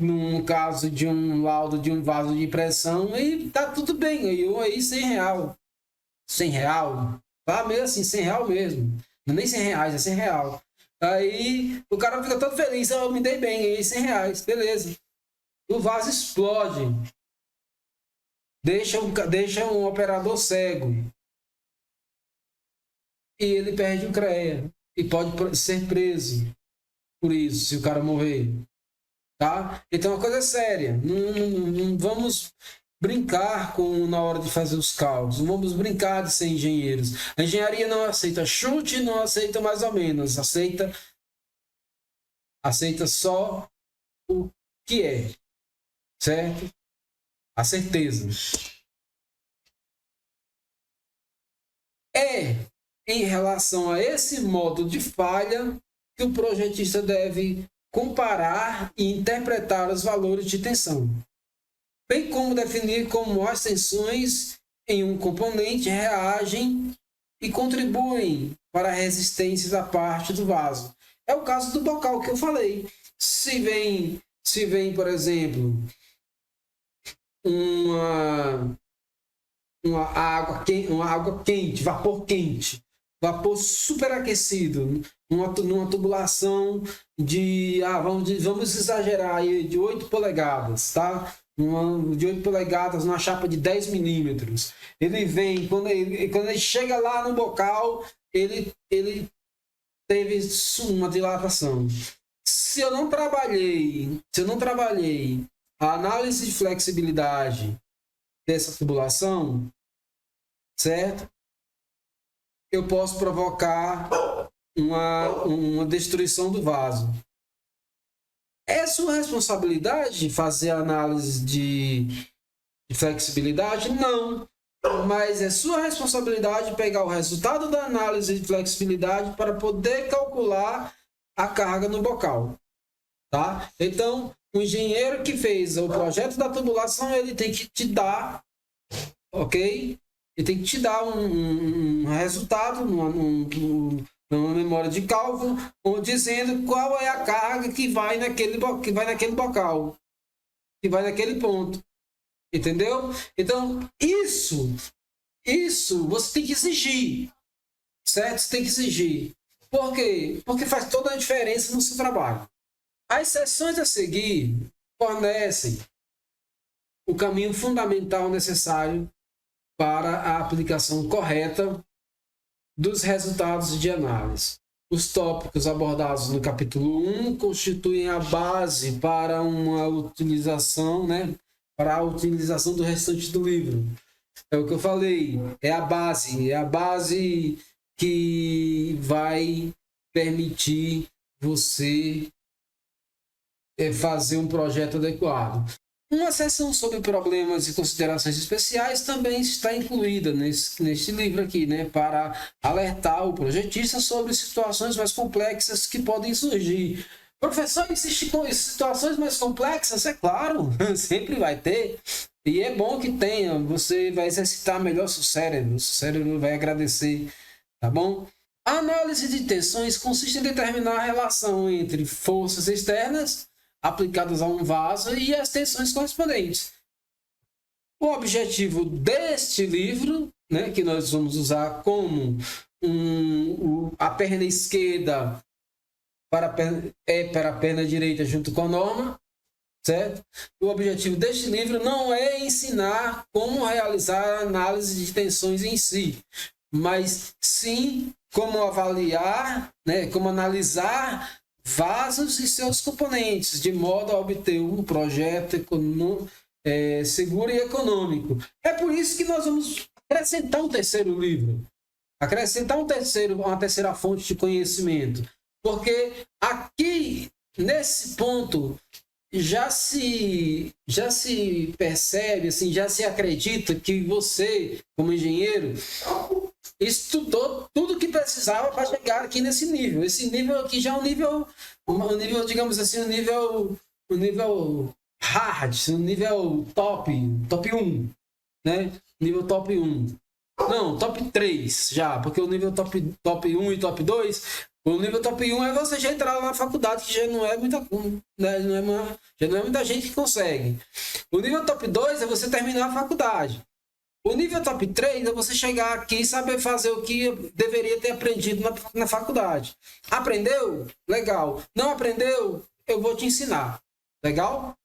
num caso de um laudo de um vaso de pressão, e tá tudo bem. Aí 100 real. 100 real? Tá mesmo assim, 100 real mesmo. Não é nem 100 reais, é 100 real. Aí o cara fica todo feliz, eu me dei bem, ganhei 100 reais, beleza. O vaso explode. Deixa um operador cego. E ele perde o CREA. E pode ser preso por isso, se o cara morrer. Tá? Então, a coisa é séria. Não vamos brincar na hora de fazer os cálculos. Não vamos brincar de ser engenheiros. A engenharia não aceita chute, não aceita mais ou menos. Aceita só o que é. Certo? A certeza. Em relação a esse modo de falha que o projetista deve comparar e interpretar os valores de tensão, bem como definir como as tensões em um componente reagem e contribuem para a resistência da parte do vaso. É o caso do bocal que eu falei. Se vem, por exemplo, uma água quente, vapor superaquecido, numa tubulação vamos exagerar aí, de 8 polegadas, tá? De 8 polegadas, numa chapa de 10 milímetros. Ele vem, quando ele chega lá no bocal, ele teve uma dilatação. Se eu não trabalhei a análise de flexibilidade dessa tubulação, certo? Eu posso provocar uma destruição do vaso. É sua responsabilidade fazer a análise de flexibilidade? Não. Mas é sua responsabilidade pegar o resultado da análise de flexibilidade para poder calcular a carga no bocal. Tá? Então, o engenheiro que fez o projeto da tubulação, ele tem que te dar, ok? Ele tem que te dar um resultado numa memória de cálculo, dizendo qual é a carga que vai naquele bocal, que vai naquele ponto. Entendeu? Então, isso você tem que exigir, certo? Você tem que exigir. Por quê? Porque faz toda a diferença no seu trabalho. As seções a seguir fornecem o caminho fundamental necessário para a aplicação correta dos resultados de análise. Os tópicos abordados no capítulo 1 constituem a base para uma utilização, para a utilização do restante do livro. É o que eu falei, é a base que vai permitir você fazer um projeto adequado. Uma seção sobre problemas e considerações especiais também está incluída neste livro aqui, para alertar o projetista sobre situações mais complexas que podem surgir. Professor, existem situações mais complexas? É claro, sempre vai ter. E é bom que tenha, você vai exercitar melhor seu cérebro vai agradecer, tá bom? A análise de tensões consiste em determinar a relação entre forças externas aplicadas a um vaso e as tensões correspondentes. O objetivo deste livro, que nós vamos usar como a perna esquerda para a perna direita junto com a norma, certo? O objetivo deste livro não é ensinar como realizar a análise de tensões em si, mas sim como avaliar, como analisar vasos e seus componentes, de modo a obter um projeto seguro e econômico. É por isso que nós vamos acrescentar um terceiro livro, acrescentar uma terceira fonte de conhecimento, porque aqui, nesse ponto, já se percebe, assim, já se acredita que você, como engenheiro, estudou tudo que precisava para chegar aqui nesse nível. Esse nível aqui já é um nível, digamos assim, um nível hard, um nível top 1, Nível top 1. Não, top 3 já, porque o nível top 1 e top 2, o nível top 1 é você já entrar na faculdade, que já não é muita, já não é muita gente que consegue. O nível top 2 é você terminar a faculdade. O nível top 3 é você chegar aqui e saber fazer o que deveria ter aprendido na faculdade. Aprendeu? Legal. Não aprendeu? Eu vou te ensinar. Legal?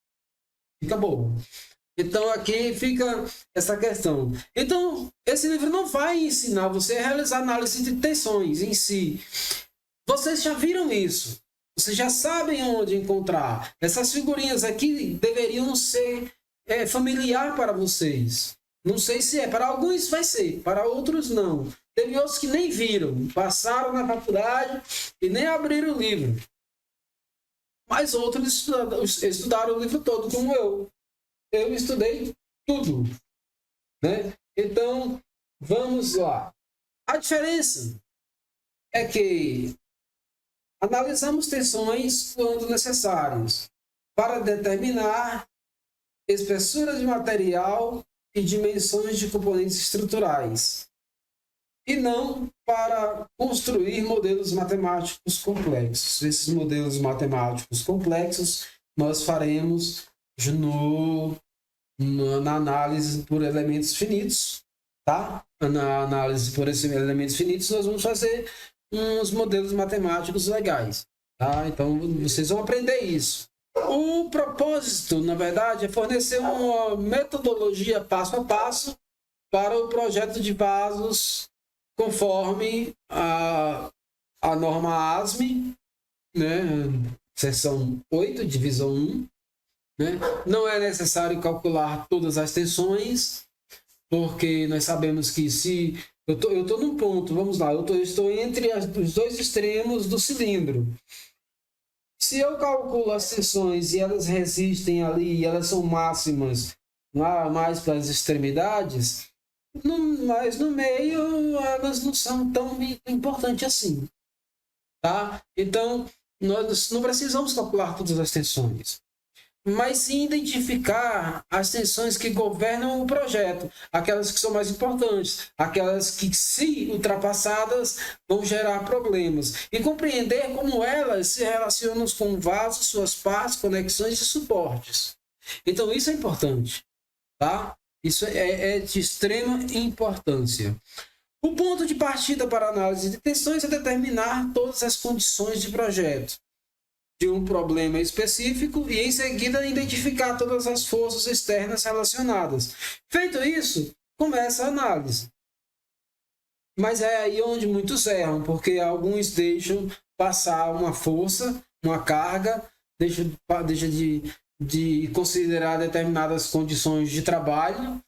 Fica bom. Então, aqui fica essa questão. Então, esse livro não vai ensinar você a realizar análise de tensões em si. Vocês já viram isso. Vocês já sabem onde encontrar. Essas figurinhas aqui deveriam ser familiar para vocês. Não sei se é. Para alguns vai ser. Para outros, não. Teve outros que nem viram. Passaram na faculdade e nem abriram o livro. Mas outros estudaram o livro todo, como eu. Eu estudei tudo. Então, vamos lá. A diferença é que analisamos tensões quando necessárias para determinar espessura de material e dimensões de componentes estruturais, e não para construir modelos matemáticos complexos. Esses modelos matemáticos complexos nós faremos na análise por elementos finitos, tá? Na análise por esses elementos finitos nós vamos fazer uns modelos matemáticos legais, tá? Então vocês vão aprender isso. O propósito, na verdade, é fornecer uma metodologia passo a passo para o projeto de vasos conforme a norma ASME, seção 8, divisão 1. Não é necessário calcular todas as tensões, porque nós sabemos que se eu tô num ponto, vamos lá, eu estou entre os dois extremos do cilindro. Se eu calculo as tensões e elas resistem ali, e elas são máximas lá mais para as extremidades, mas no meio elas não são tão importantes assim, tá? Então, nós não precisamos calcular todas as tensões, mas sim identificar as tensões que governam o projeto, aquelas que são mais importantes, aquelas que, se ultrapassadas, vão gerar problemas, e compreender como elas se relacionam com o vaso, suas partes, conexões e suportes. Então, isso é importante, tá? Isso é de extrema importância. O ponto de partida para a análise de tensões é determinar todas as condições de projeto de um problema específico e, em seguida, identificar todas as forças externas relacionadas. Feito isso, começa a análise. Mas é aí onde muitos erram, porque alguns deixam passar uma força, uma carga, deixa de considerar determinadas condições de trabalho,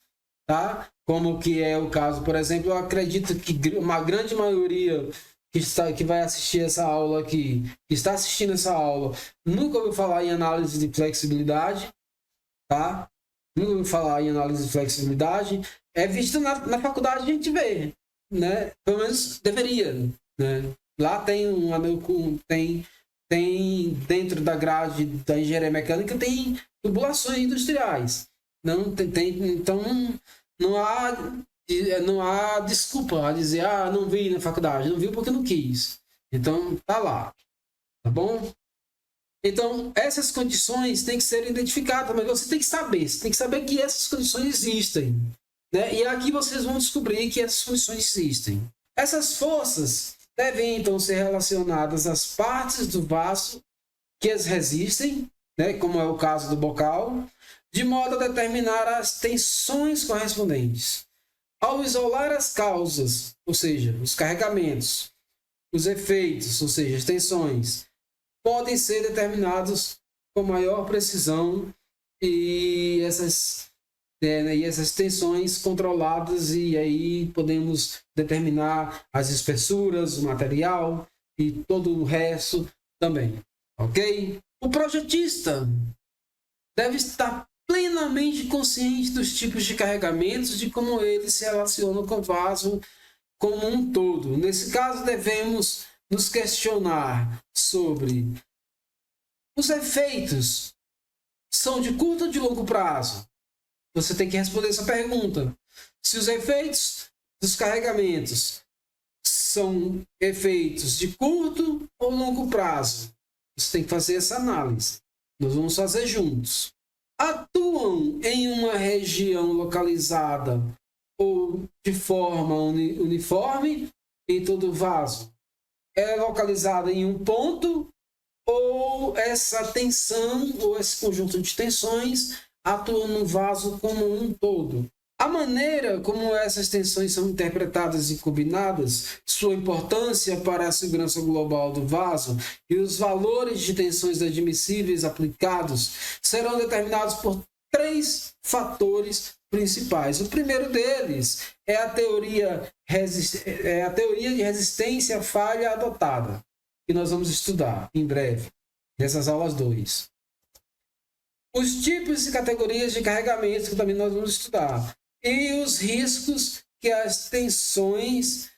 tá? Como que é o caso, por exemplo, eu acredito que uma grande maioria que vai assistir essa aula aqui, que está assistindo essa aula, nunca ouviu falar em análise de flexibilidade, tá? Nunca ouviu falar em análise de flexibilidade. É visto na faculdade, a gente vê, né? Pelo menos deveria, né? Lá tem dentro da grade da engenharia mecânica, tem tubulações industriais. Então não há desculpa a dizer, não vi na faculdade, não vi porque não quis. Então tá lá, tá bom? Então essas condições têm que ser identificadas, mas você tem que saber que essas condições existem, né? E aqui vocês vão descobrir que essas condições existem. Essas forças devem então ser relacionadas às partes do vaso que as resistem, né? Como é o caso do bocal, de modo a determinar as tensões correspondentes. Ao isolar as causas, ou seja, os carregamentos, os efeitos, ou seja, as tensões, podem ser determinados com maior precisão e essas tensões controladas, e aí podemos determinar as espessuras, o material e todo o resto também, ok? O projetista deve estar plenamente consciente dos tipos de carregamentos, de como eles se relacionam com o vaso como um todo. Nesse caso, devemos nos questionar sobre os efeitos são de curto ou de longo prazo. Você tem que responder essa pergunta. Se os efeitos dos carregamentos são efeitos de curto ou longo prazo, você tem que fazer essa análise. Nós vamos fazer juntos. Atuam em uma região localizada ou de forma uniforme em todo o vaso? É localizada em um ponto, ou essa tensão ou esse conjunto de tensões atua no vaso como um todo? A maneira como essas tensões são interpretadas e combinadas, sua importância para a segurança global do vaso e os valores de tensões admissíveis aplicados serão determinados por 3 fatores principais. O primeiro deles é a teoria de resistência à falha adotada, que nós vamos estudar em breve, nessas aulas 2. Os tipos e categorias de carregamento, que também nós vamos estudar. E os riscos que as tensões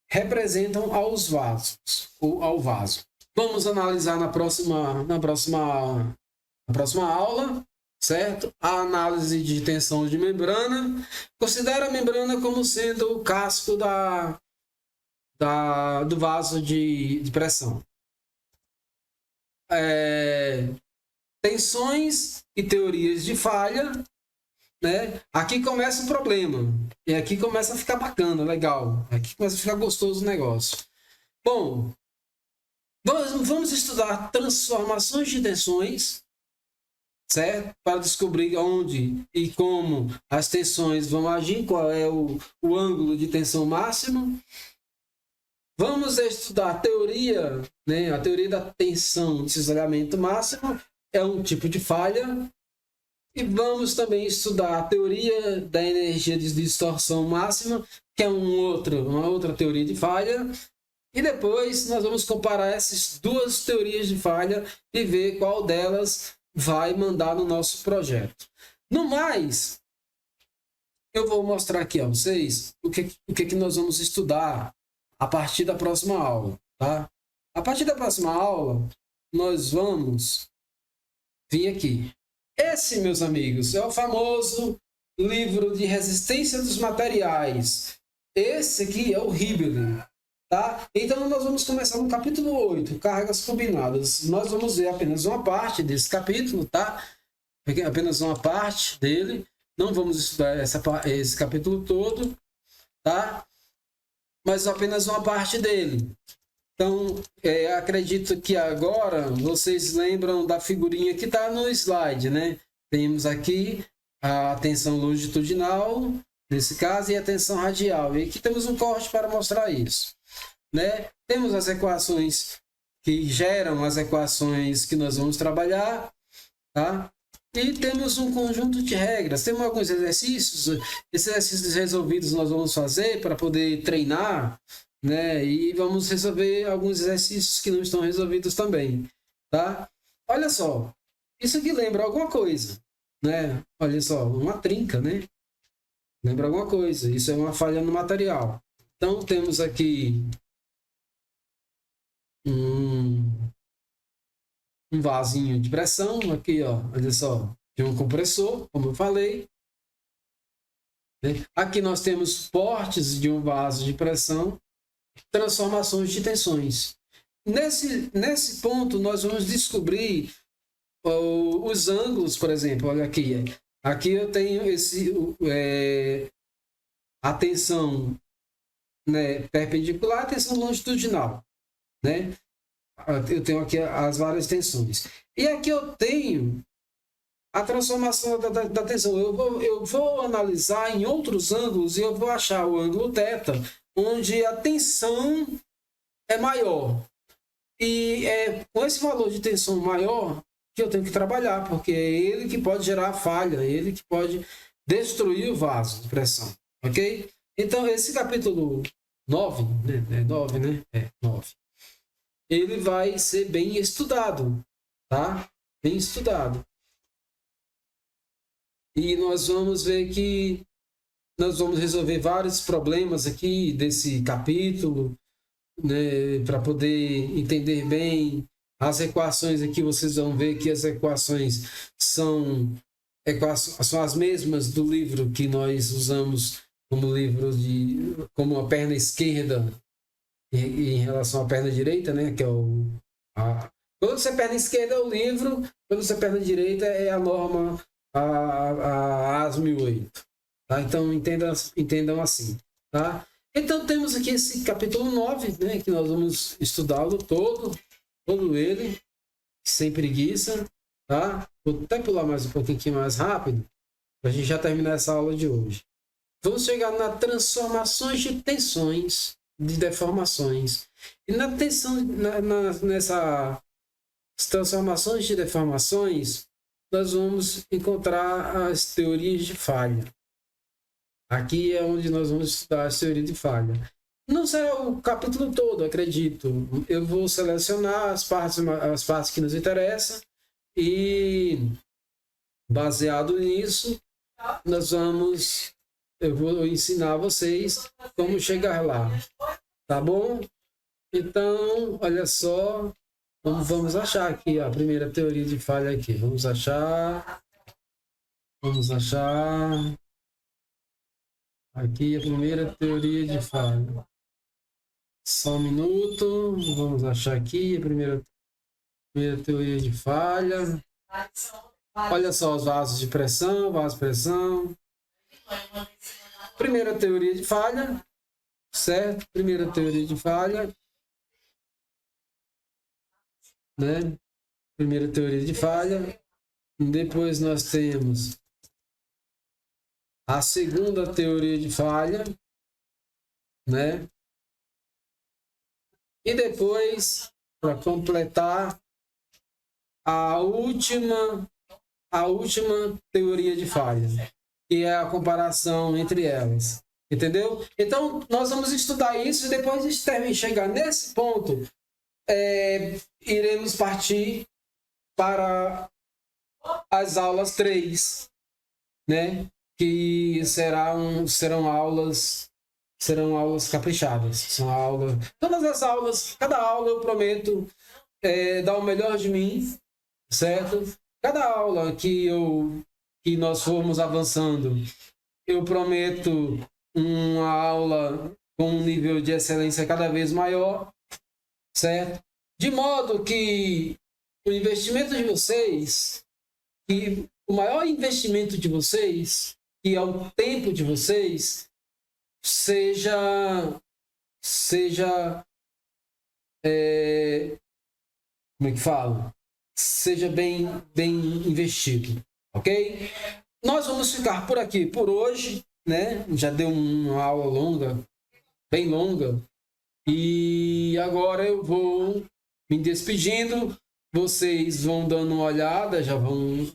representam aos vasos, ou ao vaso. Vamos analisar na próxima aula, certo? A análise de tensão de membrana. Considera a membrana como sendo o casco do vaso de pressão. Tensões e teorias de falha, né? Aqui começa o problema. E aqui começa a ficar bacana, legal. Aqui começa a ficar gostoso o negócio. Bom, vamos estudar transformações de tensões, certo? Para descobrir onde e como as tensões vão agir, qual é o ângulo de tensão máximo. Vamos estudar a teoria, né? A teoria da tensão de cisalhamento máximo, é um tipo de falha. E vamos também estudar a teoria da energia de distorção máxima, que é uma outra teoria de falha. E depois nós vamos comparar essas 2 teorias de falha e ver qual delas vai mandar no nosso projeto. No mais, eu vou mostrar aqui a vocês o que nós vamos estudar a partir da próxima aula, tá? A partir da próxima aula, nós vamos vir aqui. Esse, meus amigos, é o famoso livro de resistência dos materiais. Esse aqui é o Hibbeling, tá? Então, nós vamos começar no capítulo 8, cargas combinadas. Nós vamos ver apenas uma parte desse capítulo, tá? Apenas uma parte dele. Não vamos estudar esse capítulo todo, tá? Mas apenas uma parte dele. Então, acredito que agora vocês lembram da figurinha que está no slide, né? Temos aqui a tensão longitudinal, nesse caso, e a tensão radial. E aqui temos um corte para mostrar isso, né? Temos as equações que geram as equações que nós vamos trabalhar, tá? E temos um conjunto de regras. Temos alguns exercícios. Esses exercícios resolvidos nós vamos fazer para poder treinar, né? E vamos resolver alguns exercícios que não estão resolvidos também, tá? Olha só, isso aqui lembra alguma coisa, né? Olha só, uma trinca, né? Lembra alguma coisa. Isso é uma falha no material. Então temos aqui um vasinho de pressão aqui, ó, olha só, de um compressor, como eu falei, né? Aqui nós temos portes de um vaso de pressão, transformações de tensões. Nesse ponto, nós vamos descobrir os ângulos, por exemplo, olha aqui. Aqui eu tenho a tensão, né, perpendicular, a tensão longitudinal, né? Eu tenho aqui as várias tensões. E aqui eu tenho a transformação da tensão. Eu vou analisar em outros ângulos e eu vou achar o ângulo θ, onde a tensão é maior. E é com esse valor de tensão maior que eu tenho que trabalhar, porque é ele que pode gerar falha, é ele que pode destruir o vaso de pressão. Ok? Então, esse capítulo 9, né? 9, né? 9. Ele vai ser bem estudado, tá? Bem estudado. E nós vamos ver que nós vamos resolver vários problemas aqui desse capítulo, né? Para poder entender bem as equações aqui, vocês vão ver que as equações são as mesmas do livro que nós usamos como livro como a perna esquerda em relação à perna direita, né? Que é quando você é perna esquerda é o livro, quando você é perna direita é a norma, a AS 1008. Tá? Então entendam assim. Tá? Então temos aqui esse capítulo 9, né? Que nós vamos estudá-lo todo ele, sem preguiça. Tá? Vou até pular mais um pouquinho mais rápido, para a gente já terminar essa aula de hoje. Vamos chegar nas transformações de tensões, de deformações. E nessas transformações de deformações, nós vamos encontrar as teorias de falha. Aqui é onde nós vamos estudar as teorias de falha. Não será o capítulo todo, acredito. Eu vou selecionar as partes que nos interessam e, baseado nisso, eu vou ensinar vocês como chegar lá, tá bom? Então, olha só, vamos achar aqui a primeira teoria de falha aqui. Vamos achar aqui a primeira teoria de falha. Só um minuto, vamos achar aqui a primeira teoria de falha. Olha só os vasos de pressão, vaso de pressão. Primeira teoria de falha, certo? Primeira teoria de falha, né? Primeira teoria de falha. Depois nós temos a segunda teoria de falha, né? E depois, para completar, a última teoria de falha, que é a comparação entre elas. Entendeu? Então, nós vamos estudar isso e depois de chegar nesse ponto, iremos partir para as aulas 3, né? Que serão aulas caprichadas. São aulas, todas as aulas, cada aula eu prometo dar o melhor de mim, certo? Cada aula que nós formos avançando, eu prometo uma aula com um nível de excelência cada vez maior, certo? De modo que o investimento de vocês, que o maior investimento de vocês, que é o tempo de vocês, seja como é que fala? Seja bem investido, ok? Nós vamos ficar por aqui por hoje, né? Já deu uma aula longa, bem longa, e agora eu vou me despedindo. Vocês vão dando uma olhada, já vão,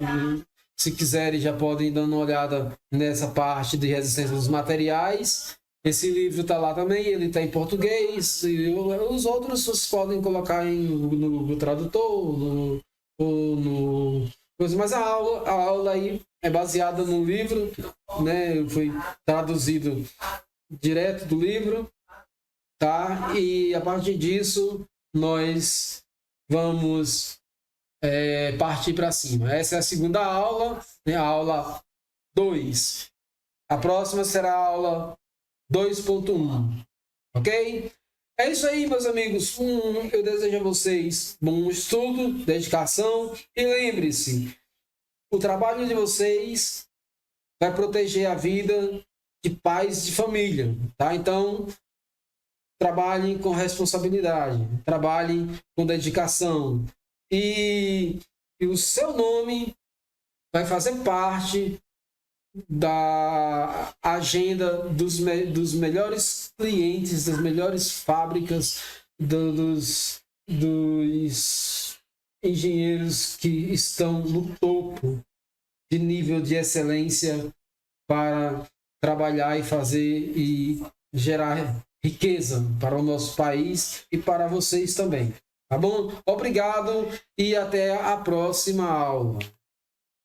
se quiserem, já podem ir dando uma olhada nessa parte de resistência dos materiais. Esse livro está lá também, ele está em português, e os outros vocês podem colocar no tradutor, mas a aula aí é baseada no livro, né? Foi traduzido direto do livro, tá? E a partir disso nós vamos partir para cima. Essa é a segunda aula, né? A aula 2. A próxima será a aula 2.1, ok? É isso aí, meus amigos. Eu desejo a vocês bom estudo, dedicação, e lembre-se, o trabalho de vocês vai proteger a vida de pais de família, tá? Então, trabalhem com responsabilidade, trabalhem com dedicação, e o seu nome vai fazer parte da agenda dos melhores clientes, das melhores fábricas, dos engenheiros que estão no topo de nível de excelência para trabalhar e fazer e gerar riqueza para o nosso país e para vocês também. Tá bom? Obrigado e até a próxima aula.